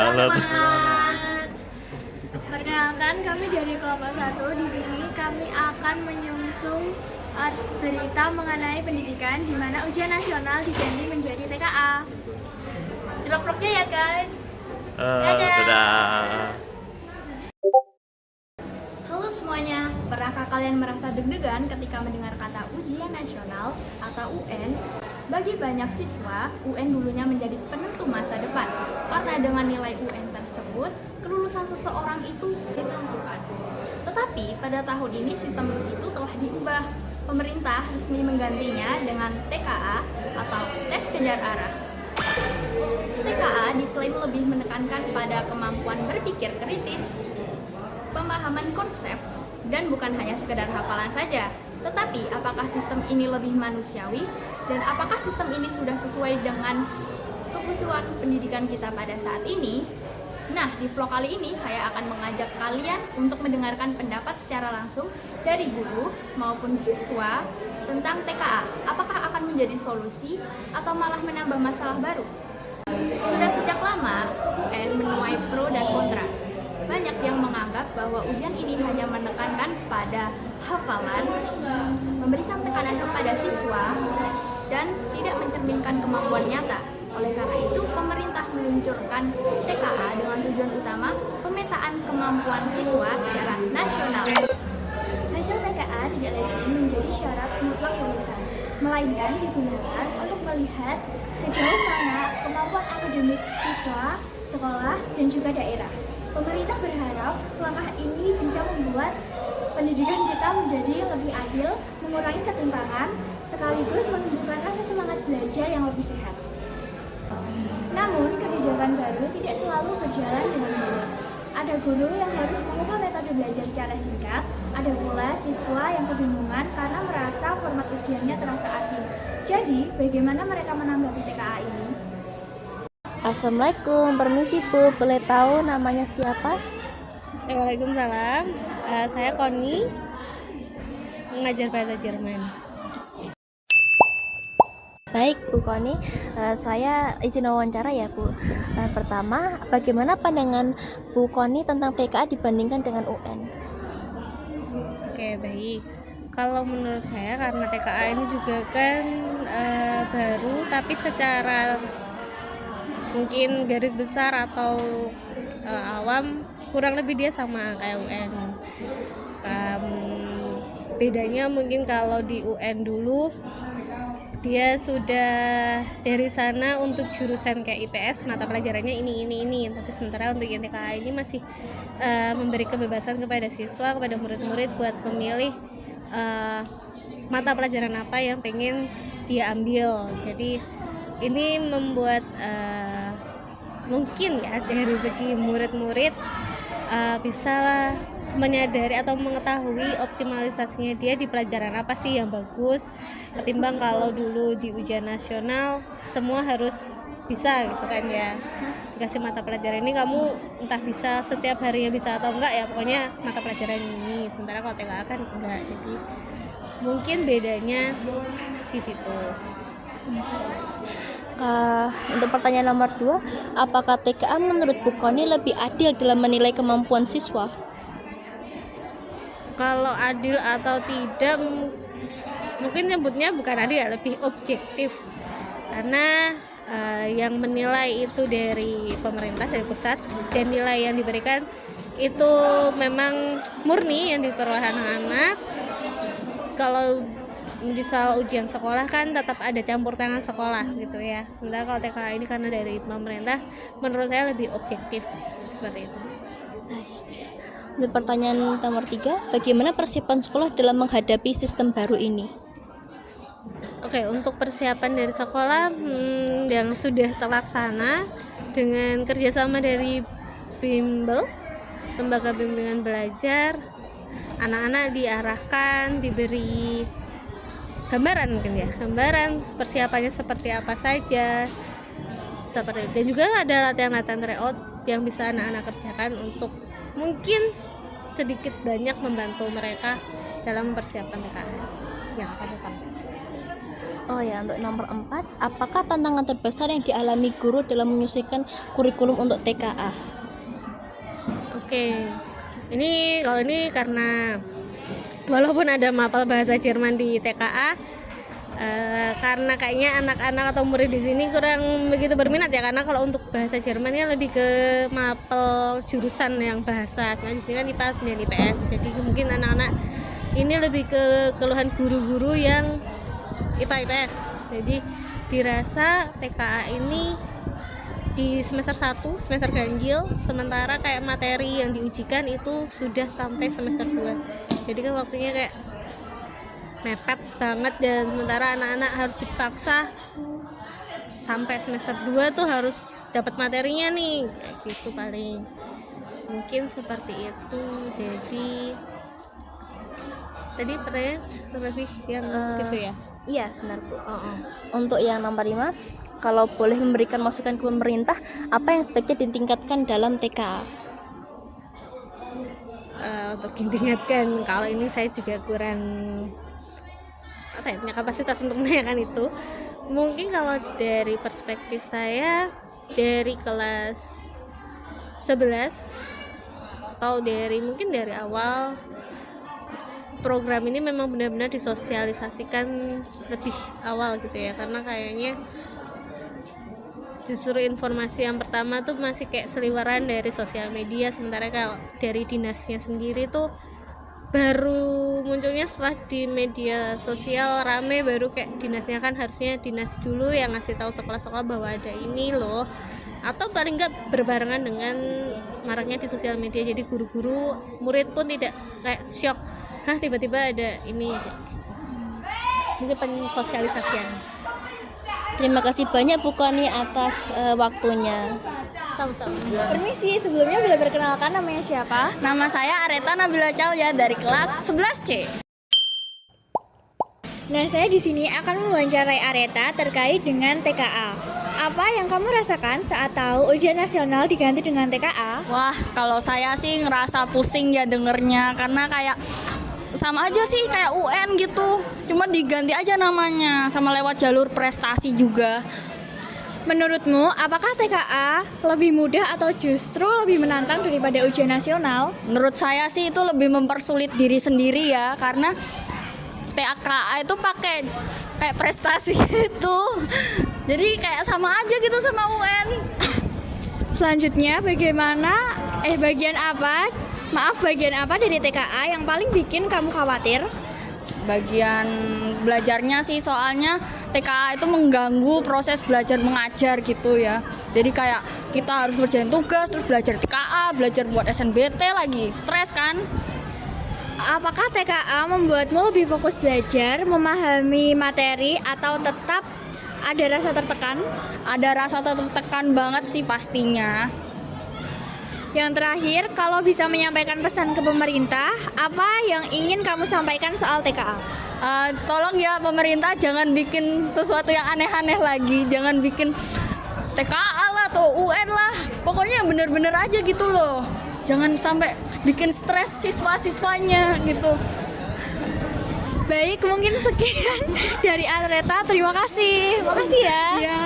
Semangat. Perkenalkan, kami dari kelompok 1. Di sini kami akan menyungsung berita mengenai pendidikan di mana ujian nasional diganti menjadi TKA. Simak vlognya ya guys. Dadah. Halo semuanya, pernahkah kalian merasa deg-degan ketika mendengar kata ujian nasional atau UN? Bagi banyak siswa, UN dulunya menjadi penentu masa depan karena dengan nilai UN tersebut, kelulusan seseorang itu ditentukan. Tetapi pada tahun ini sistem itu telah diubah. Pemerintah resmi menggantinya dengan TKA atau tes kejar arah. TKA diklaim lebih menekankan pada kemampuan berpikir kritis, pemahaman konsep, dan bukan hanya sekedar hafalan saja. Tetapi apakah sistem ini lebih manusiawi dan apakah sistem ini sudah sesuai dengan kebutuhan pendidikan kita pada saat ini? Nah, di vlog kali ini saya akan mengajak kalian untuk mendengarkan pendapat secara langsung dari guru maupun siswa tentang TKA. Apakah akan menjadi solusi atau malah menambah masalah baru? Sudah sejak lama, UN menuai pro dan kontra. Banyak yang menganggap bahwa ujian ini hanya menekankan pada hafalan, memberikan tekanan kepada siswa, dan tidak mencerminkan kemampuan nyata. Oleh karena itu, pemerintah meluncurkan TKA dengan tujuan utama pemetaan kemampuan siswa secara nasional. Hasil TKA tidak lagi menjadi syarat mutlak lulusan, melainkan digunakan untuk melihat sejauh mana kemampuan akademik siswa, sekolah, dan juga daerah. Pemerintah berharap langkah ini bisa membuat pendidikan kita menjadi lebih adil, mengurangi ketimpangan, sekaligus menumbuhkan rasa semangat belajar yang lebih sehat. Namun, kebijakan baru tidak selalu berjalan dengan mulus. Ada guru yang harus mengubah metode belajar secara singkat, ada pula siswa yang kebingungan karena merasa format ujiannya terasa asing. Jadi, bagaimana mereka menanggapi TKA ini? Assalamualaikum, permisi Bu, boleh tahu namanya siapa? Waalaikumsalam, saya Koni, mengajar bahasa Jerman. Baik Bu Koni, saya izin wawancara ya Bu. Pertama, bagaimana pandangan Bu Koni tentang TKA dibandingkan dengan UN? Oke, baik. Kalau menurut saya karena TKA ini juga kan baru, tapi secara mungkin garis besar atau awam kurang lebih dia sama kayak UN. Bedanya mungkin kalau di UN dulu dia sudah dari sana untuk jurusan kayak IPS mata pelajarannya ini, tapi sementara untuk yang TKA ini masih memberi kebebasan kepada siswa, kepada murid-murid buat memilih mata pelajaran apa yang pengen dia ambil. Jadi ini membuat mungkin ya dari segi murid-murid bisa menyadari atau mengetahui optimalisasinya dia di pelajaran apa sih yang bagus, ketimbang kalau dulu di ujian nasional semua harus bisa gitu kan ya, dikasih mata pelajaran ini kamu entah bisa setiap harinya bisa atau enggak ya, pokoknya mata pelajaran ini. Sementara kalau TKA kan enggak, jadi mungkin bedanya di situ. Untuk pertanyaan nomor 2, apakah TKA menurut Bu Koni lebih adil dalam menilai kemampuan siswa? Kalau adil atau tidak mungkin nyebutnya bukan adil ya, lebih objektif, karena yang menilai itu dari pemerintah, dari pusat, dan nilai yang diberikan itu memang murni yang diperoleh anak-anak. Kalau misal ujian sekolah kan tetap ada campur tangan sekolah gitu ya. Sementara kalau TKA ini karena dari pemerintah, menurut saya lebih objektif seperti itu. Untuk pertanyaan nomor 3, bagaimana persiapan sekolah dalam menghadapi sistem baru ini? Oke, untuk persiapan dari sekolah yang sudah terlaksana dengan kerjasama dari Bimbel, Lembaga Bimbingan Belajar, anak-anak diarahkan, diberi gambaran mungkin ya, gambaran persiapannya seperti apa saja, seperti itu. Dan juga ada latihan-latihan tryout yang bisa anak-anak kerjakan untuk mungkin sedikit banyak membantu mereka dalam mempersiapkan TKA yang akan datang. Oh ya, untuk nomor 4, apakah tantangan terbesar yang dialami guru dalam menyusun kurikulum untuk TKA? Oke, ini kalau ini karena walaupun ada mapel bahasa Jerman di TKA, karena kayaknya anak-anak atau murid di sini kurang begitu berminat ya, karena kalau untuk bahasa Jermannya lebih ke mapel jurusan yang bahasa. Nah di sini kan IPA dan IPS, jadi mungkin anak-anak ini lebih ke keluhan guru-guru yang IPA IPS. Jadi dirasa TKA ini di semester 1 semester ganjil, sementara kayak materi yang diujikan itu sudah sampai semester 2. Jadi kan waktunya kayak mepet banget, dan sementara anak-anak harus dipaksa sampai semester 2 tuh harus dapat materinya nih, kayak gitu paling. Mungkin seperti itu. Jadi tadi pertanyaan terlebih yang gitu ya. Iya, benar Bu. Untuk yang nomor 5, kalau boleh memberikan masukan ke pemerintah, apa yang sebaiknya ditingkatkan dalam TKA? Untuk ditingkatkan, kalau ini saya juga kurang punya kapasitas untuk menanyakan itu. Mungkin kalau dari perspektif saya, dari kelas 11 atau mungkin dari awal program ini memang benar-benar disosialisasikan lebih awal gitu ya, karena kayaknya justru informasi yang pertama tuh masih kayak seliweran dari sosial media, sementara kalau dari dinasnya sendiri tuh baru munculnya setelah di media sosial rame, baru kayak dinasnya kan harusnya dinas dulu yang ngasih tahu sekolah-sekolah bahwa ada ini loh, atau paling enggak berbarengan dengan maraknya di sosial media, jadi guru-guru murid pun tidak kayak shock, hah tiba-tiba ada ini. Mungkin pensosialisasian. Terima kasih banyak Bu Koni atas waktunya. Sama-sama. Permisi, sebelumnya boleh perkenalkan namanya siapa? Nama saya Areta Nabila Calya dari kelas 11C. Nah, saya di sini akan mewawancarai Areta terkait dengan TKA. Apa yang kamu rasakan saat tahu ujian nasional diganti dengan TKA? Wah, kalau saya sih ngerasa pusing ya dengernya, karena kayak sama aja sih kayak UN gitu, cuma diganti aja namanya, sama lewat jalur prestasi juga. Menurutmu, apakah TKA lebih mudah atau justru lebih menantang daripada ujian nasional? Menurut saya sih itu lebih mempersulit diri sendiri ya, karena TKA itu pakai kayak prestasi gitu, jadi kayak sama aja gitu sama UN. Selanjutnya, bagian apa dari TKA yang paling bikin kamu khawatir? Bagian belajarnya sih, soalnya TKA itu mengganggu proses belajar mengajar gitu ya. Jadi kayak kita harus ngerjain tugas, terus belajar TKA, belajar buat SNBT lagi, stres kan. Apakah TKA membuatmu lebih fokus belajar, memahami materi, atau tetap ada rasa tertekan? Ada rasa tertekan banget sih pastinya. Yang terakhir, kalau bisa menyampaikan pesan ke pemerintah, apa yang ingin kamu sampaikan soal TKA? Tolong ya pemerintah, jangan bikin sesuatu yang aneh-aneh lagi, jangan bikin TKA lah atau UN lah, pokoknya yang bener-bener aja gitu loh, jangan sampai bikin stres siswa-siswanya gitu. Baik, mungkin sekian dari Areta, terima kasih. Makasih ya. Ya.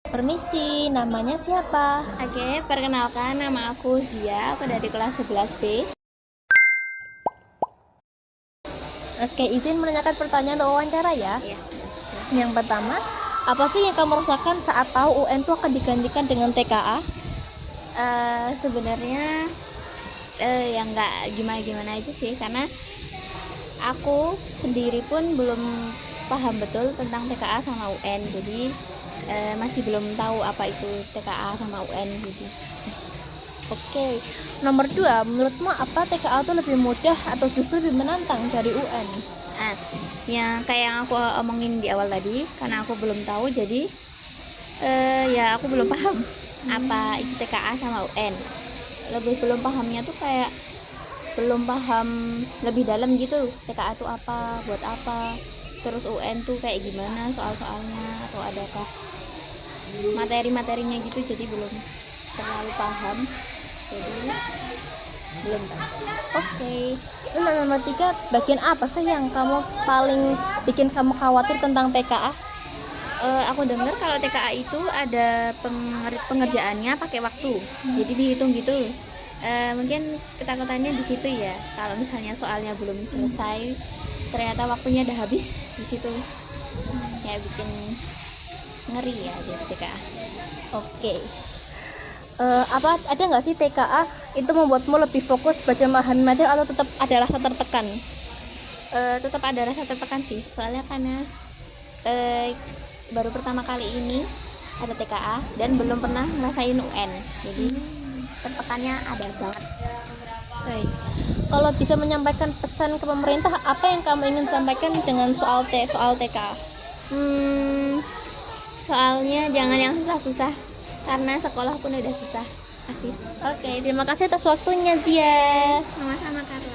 Permisi, namanya siapa? Oke, perkenalkan nama aku Zia, aku dari kelas 11B. Oke, izin menanyakan pertanyaan untuk wawancara ya. Iya. Yang pertama, apa sih yang kamu rasakan saat tahu UN itu akan digantikan dengan TKA? Sebenarnya ya nggak gimana-gimana aja sih, karena aku sendiri pun belum paham betul tentang TKA sama UN, jadi masih belum tahu apa itu TKA sama UN gitu. Oke, nomor 2, menurutmu apa TKA itu lebih mudah atau justru lebih menantang dari UN? Yang kayak yang aku omongin di awal tadi, karena aku belum tahu, jadi ya aku belum paham apa itu TKA sama UN. Belum pahamnya tuh kayak belum paham lebih dalam gitu, TKA itu apa, buat apa, terus UN tuh kayak gimana soal-soalnya, atau adakah materi-materinya gitu, jadi belum terlalu paham. Jadi belum tahu. Oke. Untuk nomor 3, bagian apa sih yang kamu paling bikin kamu khawatir tentang TKA? Aku dengar kalau TKA itu ada pengerjaannya pakai waktu, jadi dihitung gitu. Mungkin ketakutannya di situ ya, kalau misalnya soalnya belum selesai ternyata waktunya udah habis di situ, ya bikin ngeri ya jadi TKA. Oke. Apa ada nggak sih TKA itu membuatmu lebih fokus baca memahami materi atau tetap ada rasa tertekan? Tetap ada rasa tertekan sih, soalnya karena baru pertama kali ini ada TKA dan belum pernah ngerasain UN, jadi tertekannya ada banget. Baik. Kalau bisa menyampaikan pesan ke pemerintah, apa yang kamu ingin sampaikan dengan soal TKA? Soalnya jangan yang susah-susah, karena sekolah pun udah susah. Kasih. Oke, terima kasih atas waktunya Zia. Sama-sama Carla.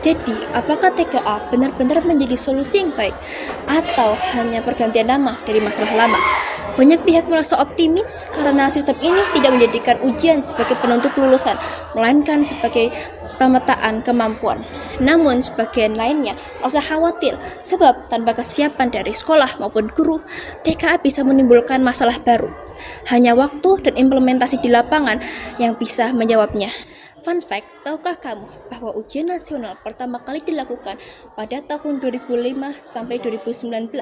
Jadi, apakah TKA benar-benar menjadi solusi yang baik atau hanya pergantian nama dari masalah lama? Banyak pihak merasa optimis karena sistem ini tidak menjadikan ujian sebagai penentu kelulusan, melainkan sebagai pemetaan kemampuan. Namun, sebagian lainnya merasa khawatir sebab tanpa kesiapan dari sekolah maupun guru, TKA bisa menimbulkan masalah baru. Hanya waktu dan implementasi di lapangan yang bisa menjawabnya. Fun fact, tahukah kamu bahwa ujian nasional pertama kali dilakukan pada tahun 2005 sampai 2019?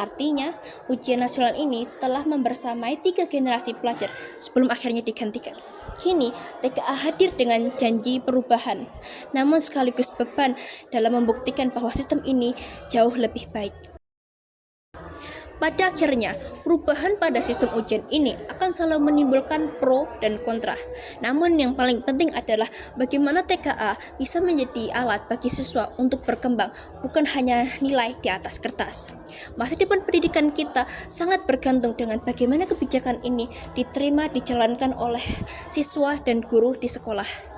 Artinya, ujian nasional ini telah membersamai 3 generasi pelajar sebelum akhirnya digantikan. Kini, TKA hadir dengan janji perubahan, namun sekaligus beban dalam membuktikan bahwa sistem ini jauh lebih baik. Pada akhirnya, perubahan pada sistem ujian ini akan selalu menimbulkan pro dan kontra. Namun yang paling penting adalah bagaimana TKA bisa menjadi alat bagi siswa untuk berkembang, bukan hanya nilai di atas kertas. Masa depan pendidikan kita sangat bergantung dengan bagaimana kebijakan ini diterima dijalankan oleh siswa dan guru di sekolah.